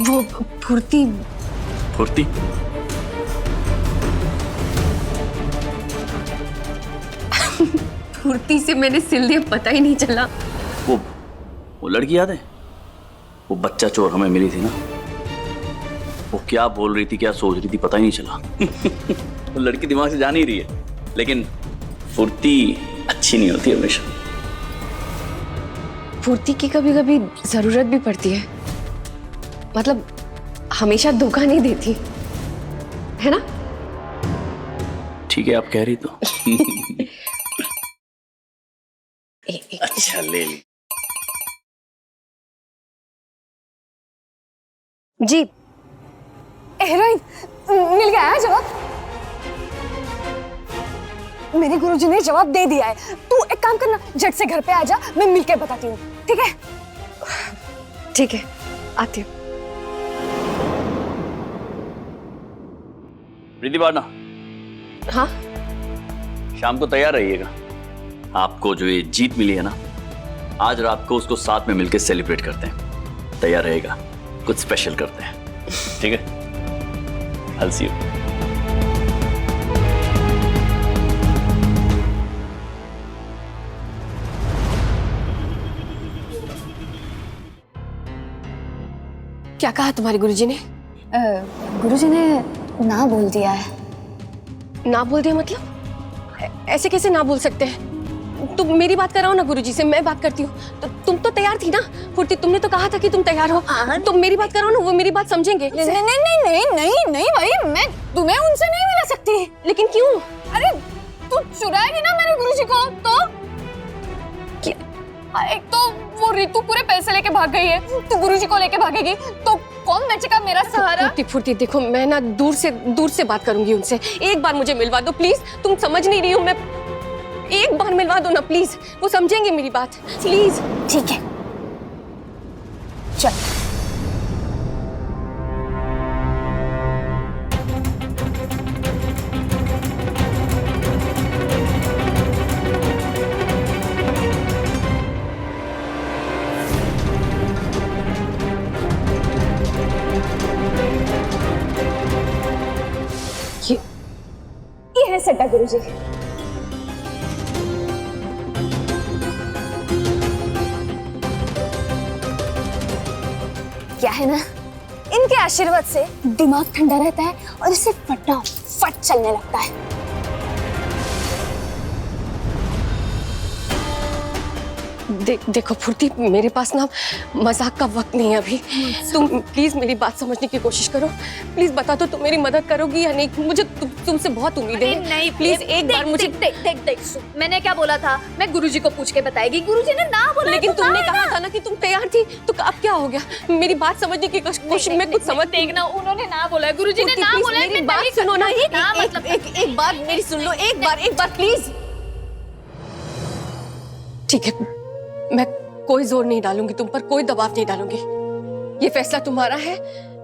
वो फुर्ती। फुर्ती? फुर्ती से मैंने सिल दिया, पता ही नहीं चला। वो लड़की याद है? वो बच्चा चोर हमें मिली थी ना, वो क्या बोल रही थी, क्या सोच रही थी, पता ही नहीं चला। वो लड़की दिमाग से जा नहीं रही है, लेकिन फुर्ती अच्छी नहीं होती हमेशा। फुर्ती की कभी कभी जरूरत भी पड़ती है, मतलब हमेशा धोखा नहीं देती, है ना? ठीक है, आप कह रही तो। अच्छा, ले ली। जी हीरोइन, मिल गया है जवाब। मेरे गुरुजी ने जवाब दे दिया है। तू एक काम करना, झट से घर पे आ जा, मैं मिलके बताती हूँ, ठीक है? ठीक है, आती हूँ। प्रीति बारना, हाँ शाम को तैयार रहिएगा। आपको जो ये जीत मिली है ना, आज रात को उसको साथ में मिलकर सेलिब्रेट करते हैं। तैयार रहेगा, कुछ स्पेशल करते हैं, ठीक है? I'll see you. क्या कहा तुम्हारे गुरुजी ने? गुरुजी ने ना बोल दिया है। ना बोल दिया मतलब? ऐसे कैसे ना बोल सकते हैं? तुम मेरी बात कराओ ना गुरुजी से, मैं बात करती हूँ। तो तुम तो तैयार थी ना फुर्ती, तुमने तो कहा था कि तुम तैयार हो। तुम मेरी बात कराओ ना, वो मेरी बात समझेंगे। नहीं नहीं नहीं नहीं नहीं नहीं भाई, मैं तुम्हें उनसे नहीं मिला सकती। लेकिन क्यों? अरे तू चुराएगी ना मेरे गुरुजी को तो? एक तो वो रितु पूरे पैसे लेके भाग गई है, तू गुरुजी को लेके भागेगी तो कौन बचेगा मेरा सहारा? फुर्ती फुर्ती देखो, मैं ना दूर से बात करूंगी उनसे। एक बार मुझे मिलवा दो प्लीज, तुम समझ नहीं रही हो। मैं एक बार मिलवा दो ना प्लीज, वो समझेंगे मेरी बात, प्लीज। ठीक है, चल। ये है सट्टा गुरुजी। क्या है ना, इनके आशीर्वाद से दिमाग ठंडा रहता है और इसे फटाफट चलने लगता है। देखो फुर्ती, मेरे पास ना मजाक का वक्त नहीं है अभी। तुम प्लीज मेरी बात समझने की कोशिश करो। प्लीज बता दो तुम मेरी मदद करोगी या नहीं? मुझे तुमसे बहुत उम्मीद है। नहीं प्लीज एक बार मुझे देख मैंने क्या बोला था, मैं गुरुजी को पूछ के बताएगी। गुरुजी ने ना बोला। लेकिन तुमने कहा था ना कि तुम तैयार थी, तो अब क्या हो गया? मेरी बात समझने की कोशिश मैं कुछ समझ। देखना, उन्होंने ना बोला, गुरुजी ने ना बोला। मेरी बात सुनो ना, एक बार मेरी सुन लो, एक बार प्लीज। ठीक है, मैं कोई जोर नहीं डालूंगी तुम पर, कोई दबाव नहीं डालूंगी। ये फैसला तुम्हारा है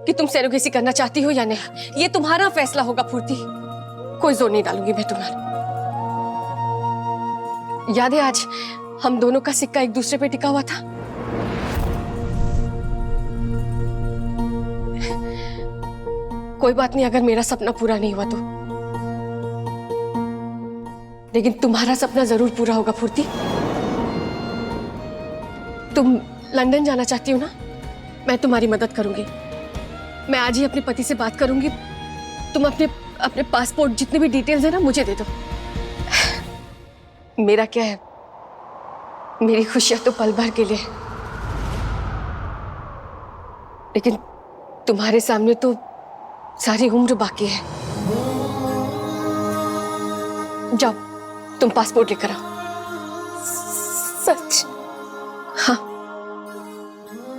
कि तुम सैरोगेसी करना चाहती हो या नहीं, ये तुम्हारा फैसला होगा फुर्ती। कोई जोर नहीं डालूंगी मैं तुम्हारा। याद है आज हम दोनों का सिक्का एक दूसरे पे टिका हुआ था? कोई बात नहीं अगर मेरा सपना पूरा नहीं हुआ तो, लेकिन तुम्हारा सपना जरूर पूरा होगा फुर्ती। तुम लंदन जाना चाहती हो ना, मैं तुम्हारी मदद करूंगी। मैं आज ही अपने पति से बात करूंगी। तुम अपने पासपोर्ट जितने भी डिटेल्स है ना मुझे दे दो। मेरा क्या है, मेरी खुशियां तो पल भर के लिए, लेकिन तुम्हारे सामने तो सारी उम्र बाकी है। जाओ तुम पासपोर्ट लेकर आओ। सच? हाँ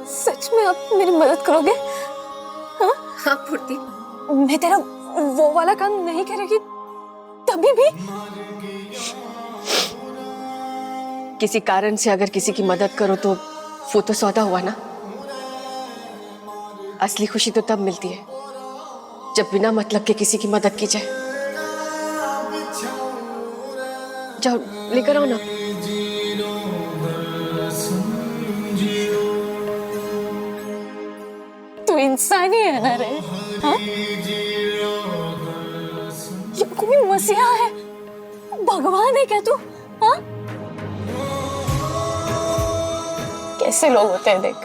सच में आप मेरी मदद करोगे? हाँ हाँ फुर्ती, मैं तेरा वो वाला काम नहीं करेगी तभी भी? किसी कारण से अगर किसी की मदद करो तो वो तो सौदा हुआ ना। असली खुशी तो तब मिलती है जब बिना मतलब के किसी की मदद की जाए। जाओ लेकर आओ ना। तू तू इंसान ही है ना रे? हाँ? ये कोई मसीहा है, भगवान है क्या तू? हाँ? कैसे लोग होते हैं देख,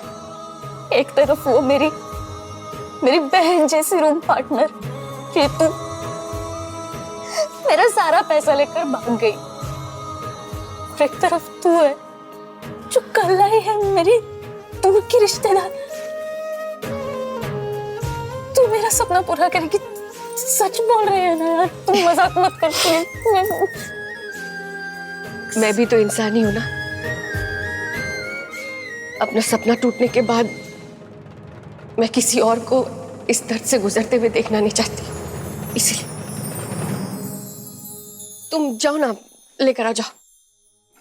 एक तरफ वो मेरी बहन जैसी रूम पार्टनर, फिर तू मेरा सारा पैसा लेकर भाग गई। एक तरफ तू है जो कल आई है मेरी दूर की रिश्तेदार। तू मेरा सपना पूरा करेगी, सच बोल रही है ना यार? तुम मजाक मत कर प्लीज। मैं भी तो इंसान ही हूं ना। अपना सपना टूटने के बाद मैं किसी और को इस दर्द से गुजरते हुए देखना नहीं चाहती, इसलिए तुम जाओ ना, लेकर आ जाओ,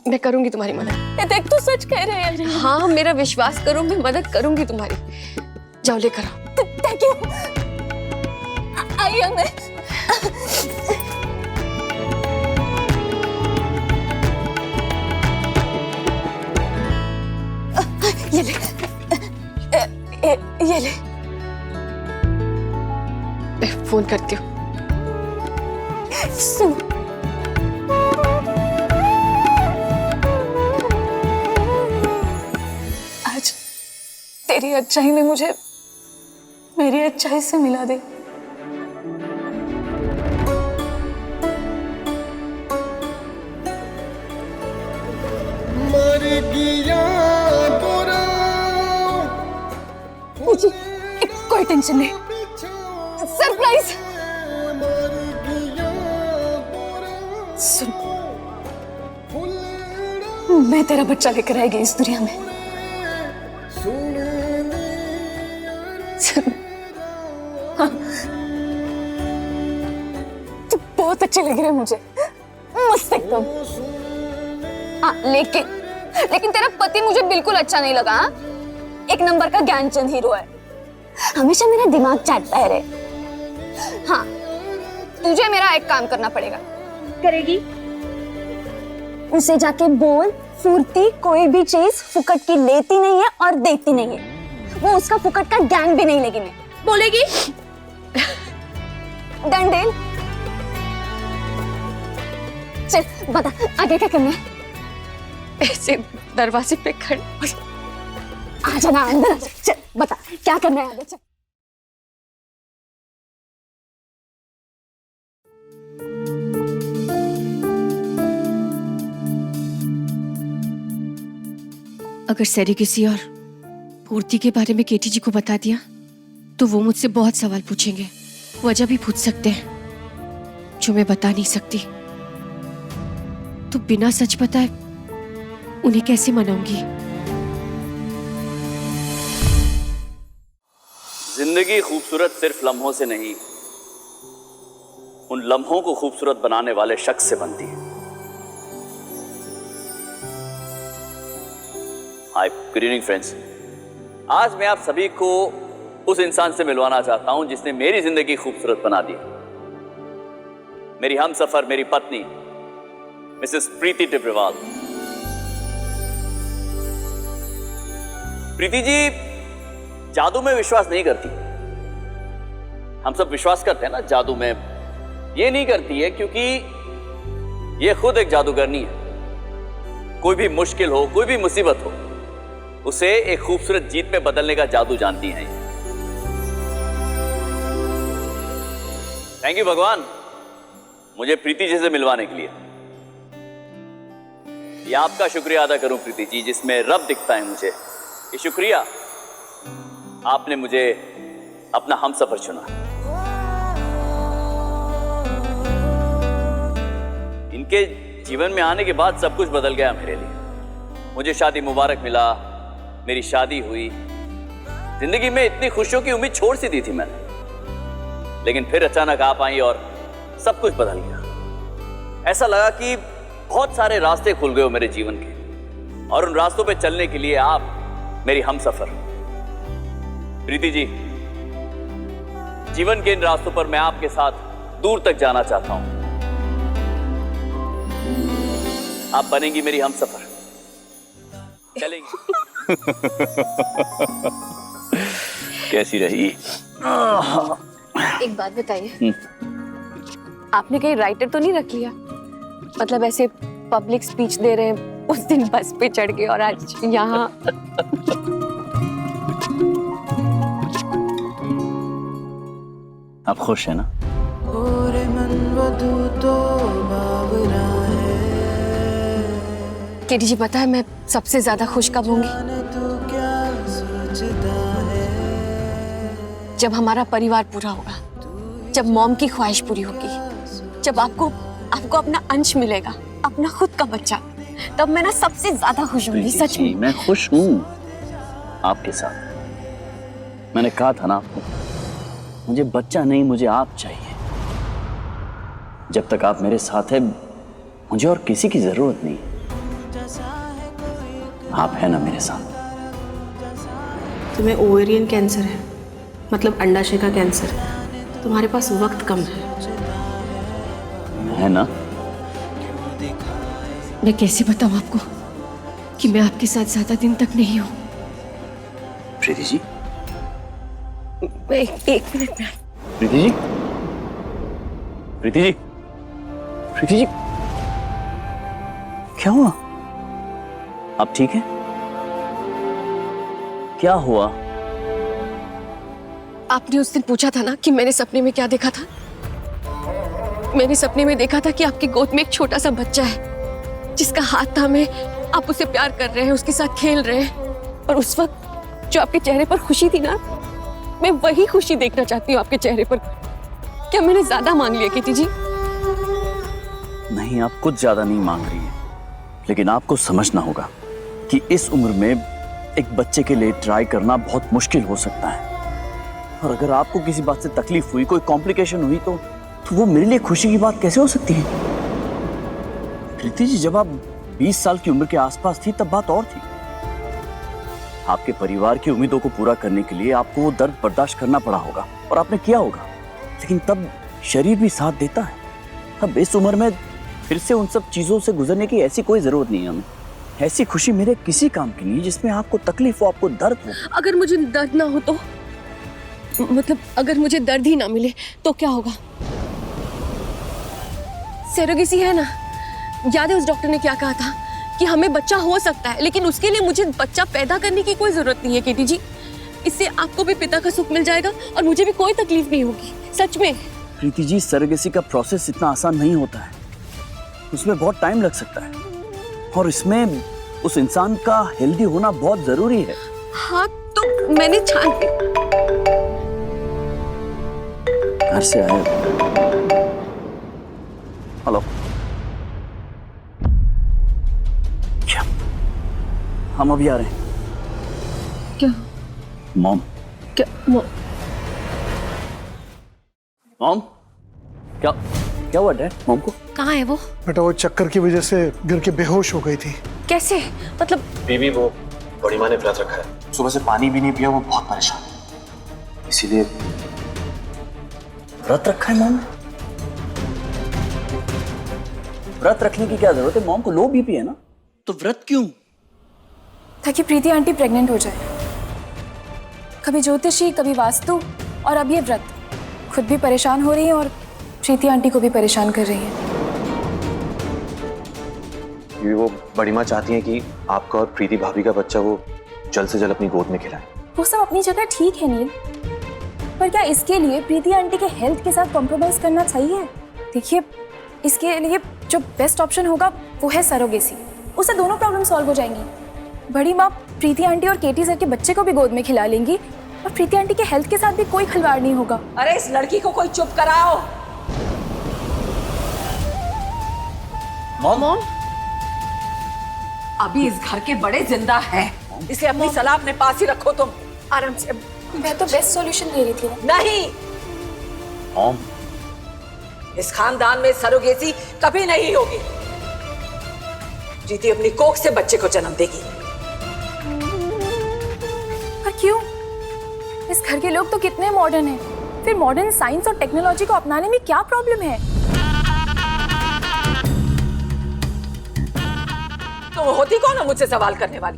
मैं करूंगी तुम्हारी मदद। देख तू सच कह रहे हैं। हाँ, मेरा विश्वास करो, मैं मदद करूंगी तुम्हारी। जाओ लेकर आओ। Thank you. आइए मैं। ये ले, ये ले। मैं फोन करती हूँ। सुन, आज तेरी अच्छाई ने मुझे मेरी अच्छाई से मिला दे। मुझे कोई टेंशन नहीं, सरप्राइज। सुन, मैं तेरा बच्चा लेकर आएगी इस दुनिया में। हाँ। तू बहुत अच्छे लग रहे हैं मुझे, मस्त एकदम। हाँ, लेकिन तेरा पति मुझे बिल्कुल अच्छा नहीं लगा। हाँ? एक नंबर का ज्ञानचंद हीरो है, हमेशा मेरा दिमाग चाटता है रे। हाँ, तुझे मेरा एक काम करना पड़ेगा। करेगी? उसे जाके बोल, फुर्ती कोई भी चीज फुकट की लेती नहीं है और देती नहीं है। वो उसका फुकट का ज्ञान भी नहीं लेगी। मैं बोलेगी? डंडेल, चल बता आगे क्या करना है। ऐसे दरवाजे पे खड़े आ जाना अंदर, चल बता क्या करना है आगे। चल अगर सैरी किसी और पूर्ति के बारे में केटी जी को बता दिया तो वो मुझसे बहुत सवाल पूछेंगे, वजह भी पूछ सकते हैं जो मैं बता नहीं सकती। तो बिना सच बताए उन्हें कैसे मनाऊंगी? जिंदगी खूबसूरत सिर्फ लम्हों से नहीं, उन लम्हों को खूबसूरत बनाने वाले शख्स से बनती है। हाय, गुड इवनिंग फ्रेंड्स। आज मैं आप सभी को उस इंसान से मिलवाना चाहता हूं जिसने मेरी जिंदगी खूबसूरत बना दी। मेरी हमसफर, मेरी पत्नी मिसेस प्रीति टिब्रेवाल। प्रीति जी जादू में विश्वास नहीं करती। हम सब विश्वास करते हैं ना जादू में, ये नहीं करती है क्योंकि ये खुद एक जादूगरनी है। कोई भी मुश्किल हो, कोई भी मुसीबत हो, उसे एक खूबसूरत जीत में बदलने का जादू जानती हैं। थैंक यू भगवान, मुझे प्रीति जी से मिलवाने के लिए। ये आपका शुक्रिया अदा करूं प्रीति जी, जिसमें रब दिखता है मुझे। ये शुक्रिया, आपने मुझे अपना हमसफर चुना। इनके जीवन में आने के बाद सब कुछ बदल गया मेरे लिए। मुझे शादी मुबारक मिला, मेरी शादी हुई। जिंदगी में इतनी खुशियों की उम्मीद छोड़ सी दी थी मैंने, लेकिन फिर अचानक आप आई और सब कुछ बदल गया। ऐसा लगा कि बहुत सारे रास्ते खुल गए हो मेरे जीवन के, और उन रास्तों पे चलने के लिए आप मेरी हमसफर। प्रीति जी, जीवन के इन रास्तों पर मैं आपके साथ दूर तक जाना चाहता हूं। आप बनेंगी मेरी हमसफर, चलेंगी। कैसी रही? एक बात बताइए, आपने कहीं राइटर तो नहीं रख लिया? मतलब ऐसे पब्लिक स्पीच दे रहे हैं, उस दिन बस पे चढ़ के और आज यहाँ। आप खुश है ना? केटी जी, पता है मैं सबसे ज्यादा खुश कब होंगी? जब हमारा परिवार पूरा होगा, जब मॉम की ख्वाहिश पूरी होगी, जब आपको अपना अंश मिलेगा, अपना खुद का बच्चा, तब मैं ना सबसे ज्यादा खुश होंगी, सच में। मैं खुश हूँ आपके साथ। मैंने कहा था ना आपको, मुझे बच्चा नहीं, मुझे आप चाहिए। जब तक आप मेरे साथ हैं, मुझे और किसी की जरूरत नहीं। आप है ना मेरे साथ। तुम्हें ओवेरियन कैंसर है, मतलब अंडाशय का कैंसर। तुम्हारे पास वक्त कम है ना? मैं कैसे बताऊं आपको कि मैं आपके साथ ज्यादा दिन तक नहीं हूं? प्रीति जी, एक मिनट में। प्रीति जी, प्रीति जी, प्रीति जी, क्या हुआ? आप ठीक हैं? क्या हुआ? आपने उस दिन पूछा था ना कि मैंने सपने में क्या देखा था? मैंने सपने में देखा था कि आपकी गोद में एक छोटा सा बच्चा है, जिसका हाथ थामे आप उसे प्यार कर रहे हैं, उसके साथ खेल रहे हैं। और उस वक्त जो आपके चेहरे पर खुशी थी ना, मैं वही खुशी देखना चाहती हूँ आपके चेहरे पर। क्या मैंने ज्यादा मांग लिया कीर्ति जी? नहीं, आप कुछ ज्यादा नहीं मांग रही है, लेकिन आपको समझना होगा कि इस उम्र में एक बच्चे के लिए ट्राई करना बहुत मुश्किल हो सकता है। और अगर आपको किसी बात से तकलीफ हुई, कोई कॉम्प्लिकेशन हुई, तो वो मेरे लिए खुशी की बात कैसे हो सकती है? प्रीति जी, जब आप 20 साल की उम्र के आसपास थी, तब बात और थी। आपके परिवार की उम्मीदों को पूरा करने के लिए आपको वो दर्द बर्दाश्त करना पड़ा होगा, और आपने किया होगा। लेकिन तब शरीर भी साथ देता है। अब इस उम्र में फिर से उन सब चीजों से गुजरने की ऐसी कोई जरूरत नहीं है हमें। ऐसी खुशी मेरे किसी काम की नहीं है जिसमें आपको तकलीफ हो, आपको दर्द हो। अगर मुझे दर्द ना हो तो, मतलब अगर मुझे दर्द ही ना मिले तो क्या होगा? सेरोगेसी है ना? याद है उस डॉक्टर ने क्या कहा था कि हमें बच्चा हो सकता है, लेकिन उसके लिए मुझे बच्चा पैदा करने की कोई जरूरत नहीं है केटी जी। इससे आपको भी पिता का सुख मिल जाएगा और मुझे भी कोई तकलीफ नहीं होगी, सच में। प्रीति जी, सेरोगेसी का प्रोसेस इतना आसान नहीं होता है, उसमें बहुत टाइम लग सकता है, और इसमें उस इंसान का हेल्दी होना बहुत जरूरी है। हाँ, तो मैंने छान घर से आए। हेलो, क्या? हम अभी आ रहे हैं। क्या? मॉम। क्या? मॉम, क्या क्या हुआ डैड? मॉम को कहाँ है वो? बेटा वो चक्कर की वजह से गिर के बेहोश हो गई थी। कैसे? मतलब बेबी, वो बड़ी माँ ने व्रत रखा है, सुबह से पानी भी नहीं पिया, वो बहुत परेशान है, इसीलिए। व्रत रखा है मॉम ने? व्रत रखने की क्या जरूरत है? मॉम को लो बीपी है ना, तो व्रत क्यों? ताकि प्रीति आंटी प्रेग्नेंट हो जाए। कभी ज्योतिषी, कभी वास्तु, और अब ये व्रत। खुद भी परेशान हो रही है और प्रीति आंटी को भी परेशान कर रही है। बेबी, वो बड़ी माँ चाहती है कि आपका और प्रीति भाभी का बच्चा वो जल्द से जल्द अपनी गोद में खिलाए। वो सब अपनी जगह ठीक है नील, पर क्या इसके लिए प्रीति आंटी के हेल्थ के साथ कॉम्प्रोमाइज करना चाहिए? देखिए, इसके लिए जो बेस्ट ऑप्शन होगा वो है सरोगेसी। उससे दोनों प्रॉब्लम सॉल्व हो जाएंगी। बड़ी माँ प्रीति आंटी और केटी सर के बच्चे को भी गोद में खिला लेंगी, और प्रीति आंटी के हेल्थ के साथ भी कोई खिलवाड़ नहीं होगा। अरे इस लड़की को कोई चुप कराओ। मॉम, अभी इस घर के बड़े जिंदा हैं, इसलिए अपनी सलाह अपने पास ही रखो। तुम आराम से। मैं तो बेस्ट सॉल्यूशन दे रही थी। नहीं, मॉम, इस खानदान में सरोगेसी कभी नहीं होगी। प्रीति अपनी कोख से बच्चे को जन्म देगी। पर क्यों? इस घर के लोग तो कितने मॉडर्न हैं, फिर मॉडर्न साइंस और टेक्नोलॉजी को अपनाने में क्या प्रॉब्लम है? तो वो होती कौन है मुझसे सवाल करने वाली?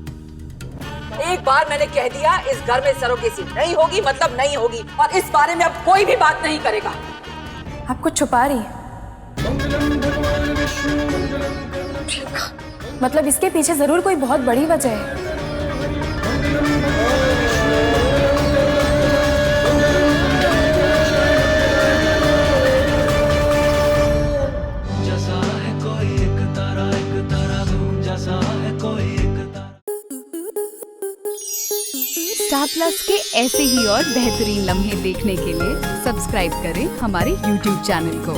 एक बार मैंने कह दिया इस घर में सरोगेसी नहीं होगी मतलब नहीं होगी, और इस बारे में अब कोई भी बात नहीं करेगा। आप कुछ छुपा रही है? मतलब इसके पीछे जरूर कोई बहुत बड़ी वजह है। स्टार प्लस के ऐसे ही और बेहतरीन लम्हे देखने के लिए सब्सक्राइब करें हमारे YouTube चैनल को।